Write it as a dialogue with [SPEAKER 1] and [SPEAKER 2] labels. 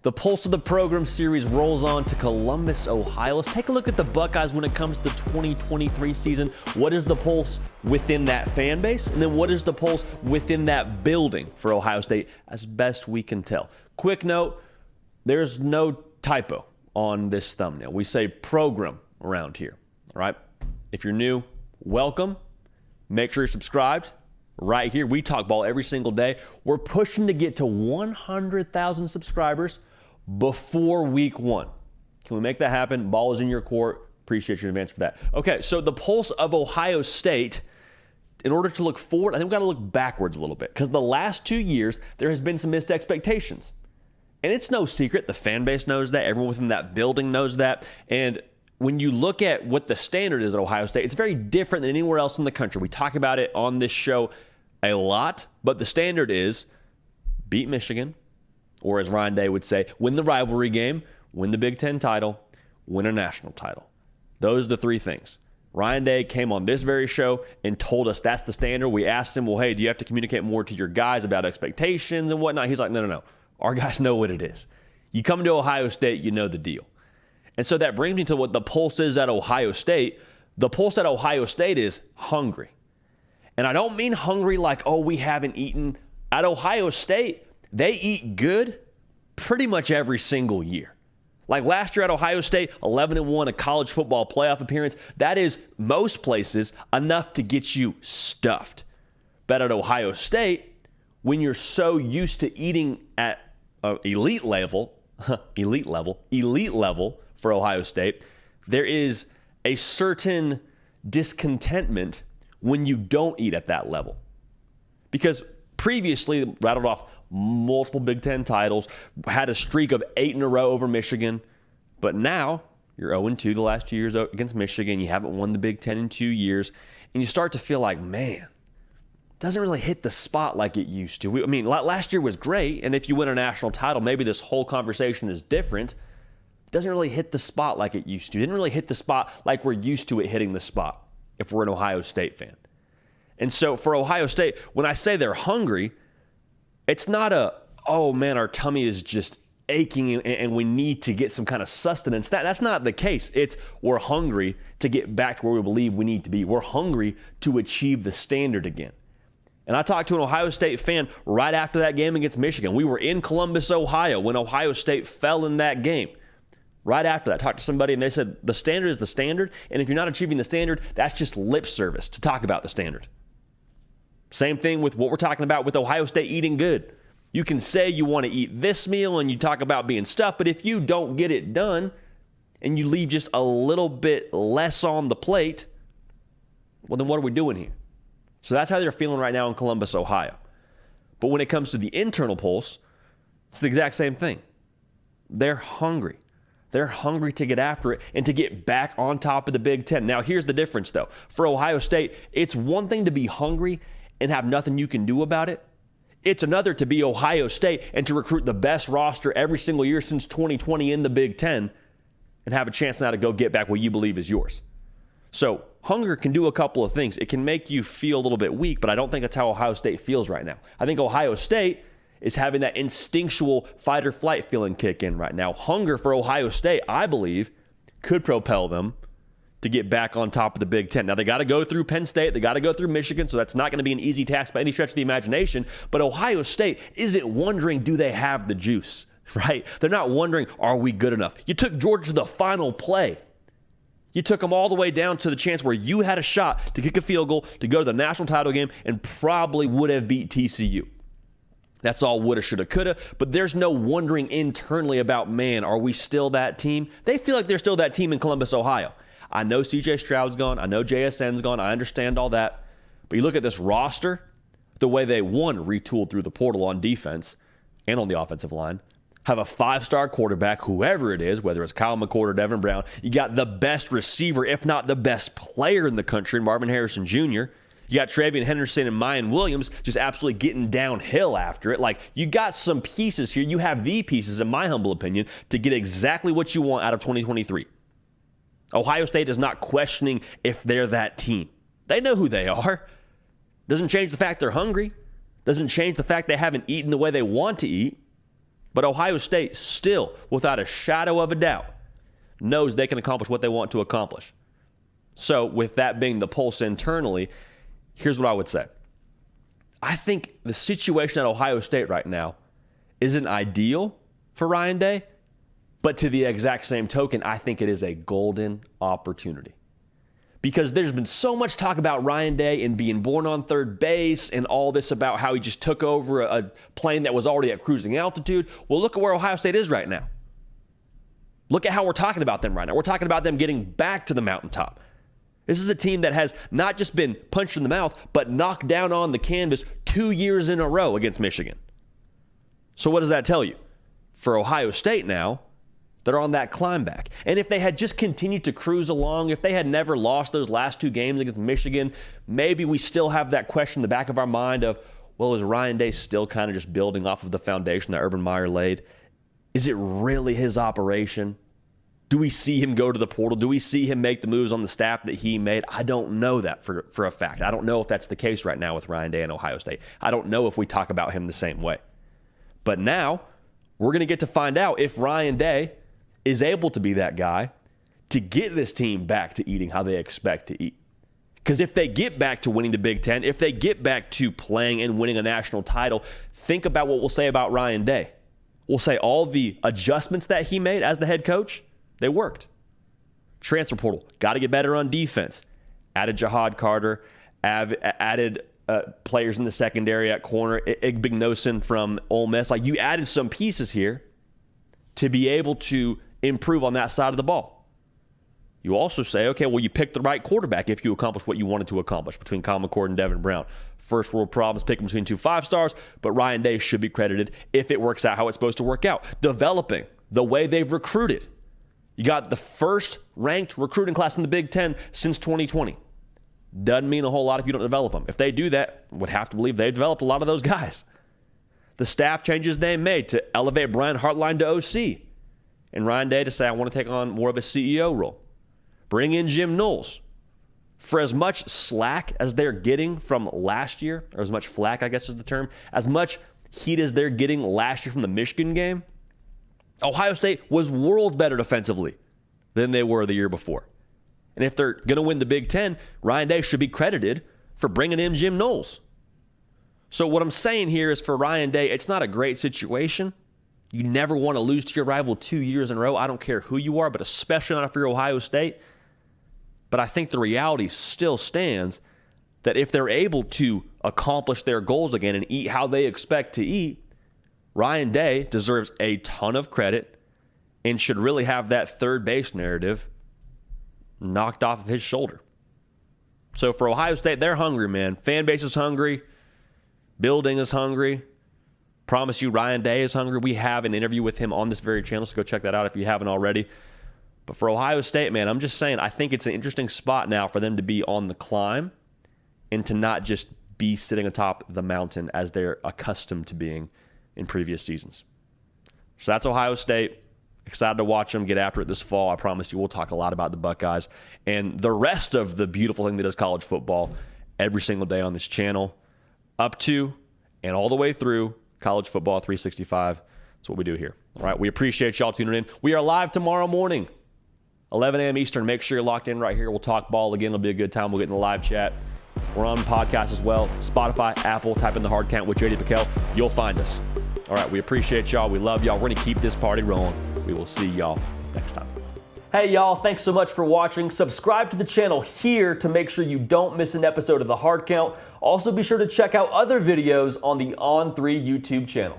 [SPEAKER 1] The Pulse of the Program series rolls on to Columbus, Ohio. Let's take a look at the Buckeyes when it comes to the 2023 season. What is the pulse within that fan base? And then what is the pulse within that building for Ohio State as best we can tell? Quick note, there's no typo on this thumbnail. We say program around here, all right? If you're new, welcome. Make sure you're subscribed. Right here, we talk ball every single day. We're pushing to get to 100,000 subscribers before week 1. Can we make that happen? Ball is in your court. Appreciate you in advance for that. Okay, so the pulse of Ohio State, in order to look forward, I think we've got to look backwards a little bit because the last 2 years, there has been some missed expectations. And it's no secret. The fan base knows that. Everyone within that building knows that. And when you look at what the standard is at Ohio State, it's very different than anywhere else in the country. We talk about it on this show a lot, but the standard is beat Michigan, or as Ryan Day would say, win the rivalry game, win the Big Ten title, win a national title. Those are the three things. Ryan Day came on this very show and told us that's the standard. We asked him, well, hey, do you have to communicate more to your guys about expectations and whatnot? He's like, no. Our guys know what it is. You come to Ohio State, you know the deal. And so that brings me to what the pulse is at Ohio State. The pulse at Ohio State is hungry. And I don't mean hungry like, oh, we haven't eaten. At Ohio State, they eat good pretty much every single year. Like last year at Ohio State, 11-1, a college football playoff appearance. That is, most places, enough to get you stuffed. But at Ohio State, when you're so used to eating at elite level for Ohio State, there is a certain discontentment when you don't eat at that level. Because previously, rattled off multiple Big Ten titles, had a streak of 8 in a row over Michigan, but now you're 0-2 the last 2 years against Michigan. You haven't won the Big Ten in 2 years, and you start to feel like, man, it doesn't really hit the spot like it used to. Last year was great, and if you win a national title, maybe this whole conversation is different. It doesn't really hit the spot like it used to. It didn't really hit the spot like we're used to it hitting the spot if we're an Ohio State fan. And so for Ohio State, when I say they're hungry, it's not oh man, our tummy is just aching and we need to get some kind of sustenance. That's not the case. It's we're hungry to get back to where we believe we need to be. We're hungry to achieve the standard again. And I talked to an Ohio State fan right after that game against Michigan. We were in Columbus, Ohio, when Ohio State fell in that game. Right after that, I talked to somebody and they said the standard is the standard, and if you're not achieving the standard, that's just lip service to talk about the standard. Same thing with what we're talking about with Ohio State eating good. You can say you want to eat this meal and you talk about being stuffed, but if you don't get it done and you leave just a little bit less on the plate, well, then what are we doing here? So that's how they're feeling right now in Columbus, Ohio. But when it comes to the internal pulse, it's the exact same thing. They're hungry. They're hungry to get after it and to get back on top of the Big Ten. Now, here's the difference, though. For Ohio State, it's one thing to be hungry and have nothing you can do about it. It's another to be Ohio State and to recruit the best roster every single year since 2020 in the Big Ten and have a chance now to go get back what you believe is yours. So hunger can do a couple of things. It can make you feel a little bit weak, but I don't think that's how Ohio State feels right now. I think Ohio State is having that instinctual fight or flight feeling kick in right now. Hunger for Ohio State, I believe, could propel them to get back on top of the Big Ten. Now, they got to go through Penn State. They got to go through Michigan, so that's not going to be an easy task by any stretch of the imagination. But Ohio State isn't wondering, do they have the juice, right? They're not wondering, are we good enough? You took Georgia to the final play. You took them all the way down to the chance where you had a shot to kick a field goal, to go to the national title game, and probably would have beat TCU. That's all woulda, shoulda, coulda, but there's no wondering internally about, man, are we still that team? They feel like they're still that team in Columbus, Ohio. I know CJ Stroud's gone. I know JSN's gone. I understand all that. But you look at this roster, the way they, retooled through the portal on defense and on the offensive line, have a 5-star quarterback, whoever it is, whether it's Kyle McCord or Devin Brown. You got the best receiver, if not the best player in the country, Marvin Harrison Jr., You got Travion Henderson and Mayan Williams just absolutely getting downhill after it. Like, you got some pieces here. You have the pieces, in my humble opinion, to get exactly what you want out of 2023. Ohio State is not questioning if they're that team. They know who they are. Doesn't change the fact they're hungry. Doesn't change the fact they haven't eaten the way they want to eat. But Ohio State still, without a shadow of a doubt, knows they can accomplish what they want to accomplish. So with that being the pulse internally, here's what I would say. I think the situation at Ohio State right now isn't ideal for Ryan Day, but to the exact same token, I think it is a golden opportunity. Because there's been so much talk about Ryan Day and being born on third base and all this about how he just took over a plane that was already at cruising altitude. Well, look at where Ohio State is right now. Look at how we're talking about them right now. We're talking about them getting back to the mountaintop. This is a team that has not just been punched in the mouth, but knocked down on the canvas 2 years in a row against Michigan. So what does that tell you? For Ohio State now, they're on that climb back. And if they had just continued to cruise along, if they had never lost those last 2 games against Michigan, maybe we still have that question in the back of our mind of, well, is Ryan Day still kind of just building off of the foundation that Urban Meyer laid? Is it really his operation? Do we see him go to the portal? Do we see him make the moves on the staff that he made? I don't know that for a fact. I don't know if that's the case right now with Ryan Day and Ohio State. I don't know if we talk about him the same way. But now we're going to get to find out if Ryan Day is able to be that guy to get this team back to eating how they expect to eat. Because if they get back to winning the Big Ten, if they get back to playing and winning a national title, think about what we'll say about Ryan Day. We'll say all the adjustments that he made as the head coach, they worked. Transfer portal, got to get better on defense. Added Jahad Carter, added players in the secondary at corner, Igbignosin from Ole Miss. Like, you added some pieces here to be able to improve on that side of the ball. You also say, okay, well, you picked the right quarterback if you accomplish what you wanted to accomplish between Kyle McCord and Devin Brown. First world problems picking between 2 5-stars, but Ryan Day should be credited if it works out how it's supposed to work out. Developing the way they've recruited. You got the first ranked recruiting class in the Big Ten since 2020. Doesn't mean a whole lot if you don't develop them. If they do that, would have to believe they've developed a lot of those guys. The staff changes they made to elevate Brian Hartline to OC. And Ryan Day to say, I want to take on more of a CEO role. Bring in Jim Knowles. For as much slack as they're getting from last year, or as much flack, I guess is the term, as much heat as they're getting last year from the Michigan game, Ohio State was worlds better defensively than they were the year before. And if they're going to win the Big Ten, Ryan Day should be credited for bringing in Jim Knowles. So what I'm saying here is for Ryan Day, it's not a great situation. You never want to lose to your rival 2 years in a row. I don't care who you are, but especially not if you're Ohio State. But I think the reality still stands that if they're able to accomplish their goals again and eat how they expect to eat, Ryan Day deserves a ton of credit and should really have that third base narrative knocked off of his shoulder. So for Ohio State, they're hungry, man. Fan base is hungry. Building is hungry. Promise you, Ryan Day is hungry. We have an interview with him on this very channel, so go check that out if you haven't already. But for Ohio State, man, I'm just saying, I think it's an interesting spot now for them to be on the climb and to not just be sitting atop the mountain as they're accustomed to being in previous seasons. So that's Ohio State. Excited to watch them get after it this fall. I promise you we'll talk a lot about the Buckeyes and the rest of the beautiful thing that is college football every single day on this channel, up to and all the way through College Football 365. That's what we do here. All right, we appreciate y'all tuning in. We are live tomorrow morning, 11 a.m. Eastern. Make sure you're locked in right here. We'll talk ball again. It'll be a good time. We'll get in the live chat. We're on podcast as well. Spotify, Apple, type in the hard count with JD Piquel. You'll find us. All right, we appreciate y'all. We love y'all. We're going to keep this party rolling. We will see y'all next time. Hey, y'all. Thanks so much for watching. Subscribe to the channel here to make sure you don't miss an episode of The Hard Count. Also, be sure to check out other videos on the On3 YouTube channel.